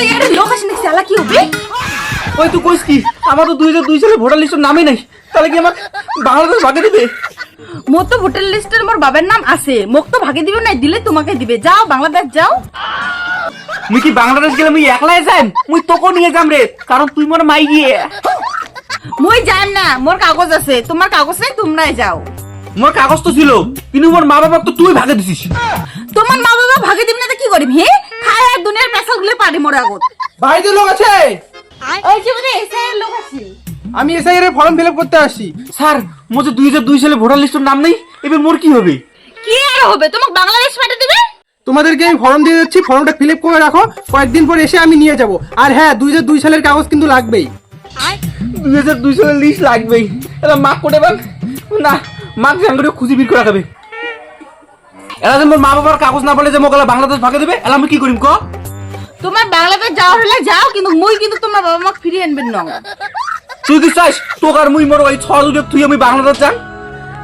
রাস্তায় একটা লোক আসে নাকি শালা কি হবে? ওই তুই কইস কি আমার তো 2002 সালে ভোটার লিস্টের নামই নাই, তাহলে কি আমার বাংলাদেশ ভাগে দিবে? মোর তো ভোটার লিস্টের মোর বাবার নাম আছে, মোক তো ভাগে দিবে না, দিলে তোমাকে দিবে। যাও বাংলাদেশ যাও। মুই কি বাংলাদেশ গেলে মুই একলাই যাইম? মুই তোকে নিয়ে যাম রে, কারণ তুই মোর মাই গিয়ে। মই যাই না, মোর কাগজ আছে, তোমার কাগজ নাই, তোমরাই যাও। মোর কাগজ তো ছিল, কিন্তু মোর মা বাবা তো তুই ভাগে দিছিস। তোমার মা বাবা ভাগে দিবে না তো কি করিম? হে খায় আর দুনিয়ার পেশা গুলো পারে মোর আগত। বাড়িতে লোক আছে? ওই যে মানে এসআইয়ের লোক আছে। আমি এসআইয়ের ফর্ম ফিল আপ করতে আসছি। স্যার মোর যে 2002 সালে ভোটার লিস্টের নাম নেই, এবার মোর কি হবে? কি আর হবে, তোমাকে বাংলাদেশ পাঠিয়ে দিবে। তোমাদেরকে আমি ফর্ম দিয়ে দিচ্ছি, ফর্মটা ফিল আপ করে রাখো, কয়েকদিন পর এসে আমি নিয়ে যাব। আর হ্যাঁ, 2002 সালের কাগজ কিন্তু লাগবেই। 2002 সালের লিস্ট লাগবেই। এলা মাক কোটে বান না, মাক জাঙ্গরে খুঁজি বের করে রাখবে। এলা যে মোর মা বাবার কাগজ না বলে যে মোকালা বাংলাদেশ ভাগে দিবে, এলা আমি কি করিম ক? তোমার বাংলাদেশ যাওয়ার হলে যাও, কিন্তু মই কিন্তু তোমার বাবা মাকে ফিরিয়ে আনবেন না। তুই কি চাস তোক আর মুই মোর ওই ছড়া দুটো তুই আমি বাংলাদেশ যান?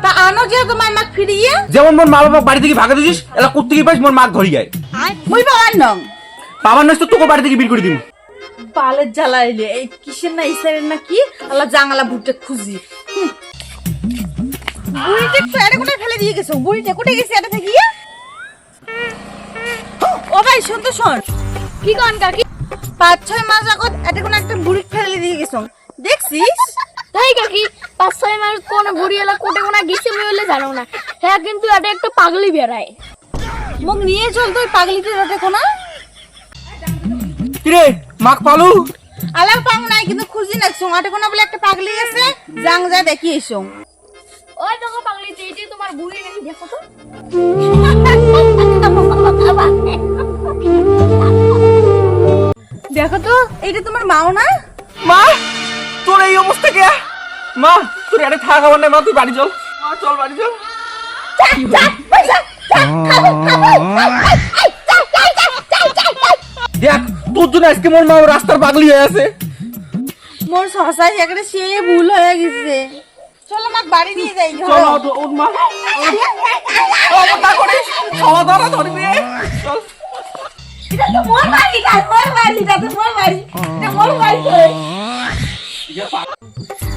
তা আনো যে তোমার মাকে ফিরিয়ে। যেমন মোর মা বাবা বাড়ি থেকে ভাগে দিছিস, এলা কোথা থেকে পাইস মোর মাক ধরি যায়। মই বাবার নং বাবার নষ্ট তোকে বাড়ি থেকে বের করে দিম। পালের জ্বালাইলে এই কিসের না ইসারের না কি আল্লাহ জাঙ্গালা বুটে খুঁজি। বুড়িটা ফেড়ে কোথায় ফেলে দিয়ে গেছো? বুড়িটা কোথায় গেছে এটা থেকে? ও ভাই শোন তো শোন। কি কোন কাকি? 5-6 মাস আগত এটা কোন একটা বুড়ি ফেলে দিয়ে গেছো, দেখছিস? তাই কাকি 5-6 মাস কোন বুড়ি এলা কোটে কোনা গেছে আমি বলে জানো না। হ্যাঁ কিন্তু এটা একটা পাগলি বেড়ায়। মুখ নিয়ে চল তুই পাগলিতে রাতে কোনা। কিরে মাক পালু? আলার পাং নাই, কিন্তু খুঁজি নাকছো আটে কোনা বলে একটা পাগলি আছে, জাং যা দেখি এসো। ওই দেখো পাগলি এইটি তোমার বুড়ি নাকি দেখো তো। দেখো তো এইটা তোমার মাও না? মা তোর এই অবস্থা কে? মা তোর এটা থাকা খাবার নাই, মা তুই বাড়ি চল। মা চল বাড়ি চল। দেখ তোর জন্য আজকে মোর মা রাস্তার পাগলি হয়ে আছে। মোর সসাই একটা সে ভুল হয়ে গেছে। চলো মা বাড়ি নিয়ে যাই। চল ওর মা খাওয়া দাওয়া ধরবি। চল এটা তো মোর বাড়ি না, মোর বাড়ি না, তো মোর বাড়ি, এটা মোর বাড়ি।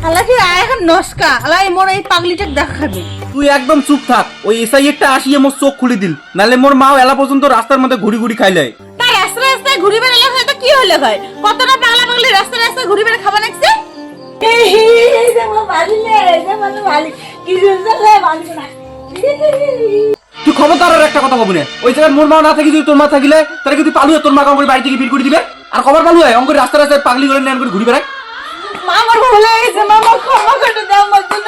আল্লাহ কি এখন নস্কা আল্লাহ মোর এই পাগলিটাকে দেখাবে। তুই একদম চুপ থাক, ওই এসআই একটা আসিয়ে মোর চোখ খুলে দিল, নালে মোর মাও এলা পর্যন্ত রাস্তার মধ্যে ঘুরি ঘুরি খাইলে। তাই রাস্তা রাস্তায় ঘুরি বেড়ালে হয় তো কি হলে হয়? কতটা পাগলা পাগলি রাস্তা রাস্তায় ঘুরি বেড়ে খাবার লাগছে। তুই খবরদার আর একটা কথা বলবি না। ওই জায়গায় মোর মা না থাকি যদি তোর মা থাকিলে তাহলে কি তুই পালু তোর মা করে বাড়ি থেকে বের করে দিবে? আর খবর পালু হয় অঙ্কুর রাস্তা রাস্তায় পাগলি করে নেন করে ঘুরি বেড়ায়। মা আমার ভুল হয়ে গেছে, মা ক্ষমা করে দাও, আমার জন্য